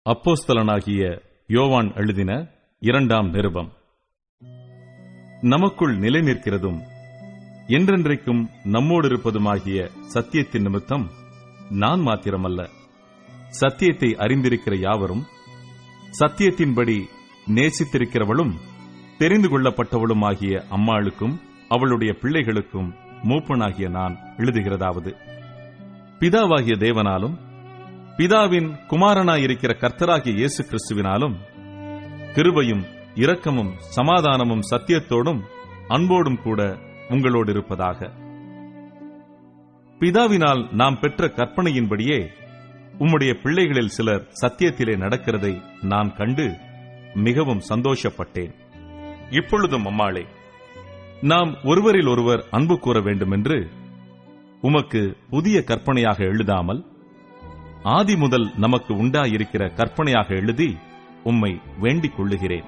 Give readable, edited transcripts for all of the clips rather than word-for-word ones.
அப்போஸ்தலனாகிய யோவான் எழுதின 2ஆம் நிருபம். நமக்குள் நிலை நிற்கிறதும் என்றென்றைக்கும் நம்மோடிருப்பதுமாகிய சத்தியத்தின் நிமித்தம் நான் மாத்திரமல்ல, சத்தியத்தை அறிந்திருக்கிற யாவரும், சத்தியத்தின்படி நேசித்திருக்கிறவளும் தெரிந்து கொள்ளப்பட்டவளுமாகிய அம்மாளுக்கும் அவளுடைய பிள்ளைகளுக்கும் மூப்பனாகிய நான் எழுதுகிறதாவது, பிதாவாகிய தேவனாலும் பிதாவின் குமாரனாயிருக்கிற கர்த்தராகிய இயேசு கிறிஸ்துவினாலும் கிருபையும் இரக்கமும் சமாதானமும் சத்தியத்தோடும் அன்போடும் கூட உங்களோடு இருப்பதாக. பிதாவினால் நாம் பெற்ற கற்பனையின்படியே உம்முடைய பிள்ளைகளில் சிலர் சத்தியத்திலே நடக்கிறதை நான் கண்டு மிகவும் சந்தோஷப்பட்டேன். இப்பொழுதும் அம்மாளே, நாம் ஒருவரில் ஒருவர் அன்பு கூற வேண்டுமென்று உமக்கு புதிய கற்பனையாக எழுதாமல் ஆதி முதல் நமக்கு உண்டாயிருக்கிற கற்பனையாக எழுதி உம்மை வேண்டிக் கொள்ளுகிறேன்.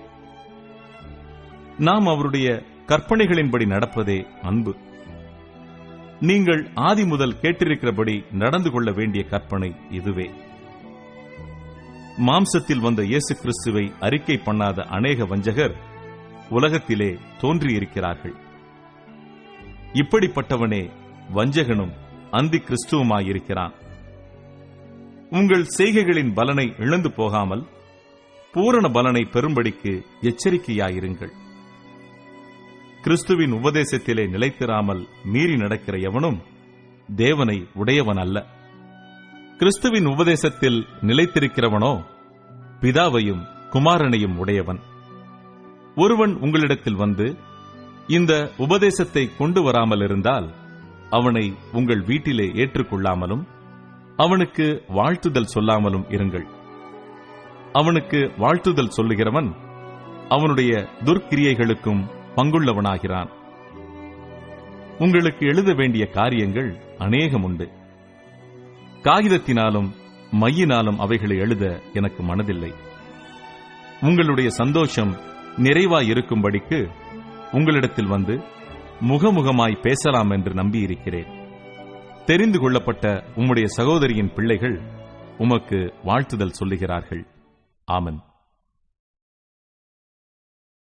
நாம் அவருடைய கற்பனைகளின்படி நடப்பதே அன்பு. நீங்கள் ஆதி முதல் கேட்டிருக்கிறபடி நடந்து கொள்ள வேண்டிய கற்பனை இதுவே. மாம்சத்தில் வந்த இயேசு கிறிஸ்துவை அறிக்கை பண்ணாத அநேக வஞ்சகர் உலகத்திலே தோன்றியிருக்கிறார்கள். இப்படிப்பட்டவனே வஞ்சகனும் அந்தி கிறிஸ்துவுமாயிருக்கிறான். உங்கள் செய்கைகளின் பலனை இழந்து போகாமல் பூரண பலனை பெறும்படிக்கு எச்சரிக்கையாயிருங்கள். கிறிஸ்துவின் உபதேசத்திலே நிலைத்திராமல் மீறி நடக்கிற எவனும் தேவனை உடையவன் அல்ல. கிறிஸ்துவின் உபதேசத்தில் நிலைத்திருக்கிறவனோ பிதாவையும் குமாரனையும் உடையவன். ஒருவன் உங்களிடத்தில் வந்து இந்த உபதேசத்தை கொண்டு வராமல் இருந்தால் அவனை உங்கள் வீட்டிலே ஏற்றுக்கொள்ளாமலும் அவனுக்கு வாழ்த்துதல் சொல்லாமலும் இருங்கள். அவனுக்கு வாழ்த்துதல் சொல்லுகிறவன் அவனுடைய துர்க்கிரியைகளுக்கும் பங்குள்ளவனாகிறான். உங்களுக்கு எழுத வேண்டிய காரியங்கள் அநேகம் உண்டு. காகிதத்தினாலும் மையினாலும் அவைகளை எழுத எனக்கு மனதில்லை. உங்களுடைய சந்தோஷம் நிறைவாயிருக்கும்படிக்கு உங்களிடத்தில் வந்து முகமுகமாய் பேசலாம் என்று நம்பியிருக்கிறேன். தெரிந்து கொள்ளப்பட்ட உம்முடைய சகோதரியின் பிள்ளைகள் உமக்கு வாழ்த்துதல் சொல்லுகிறார்கள். ஆமென்.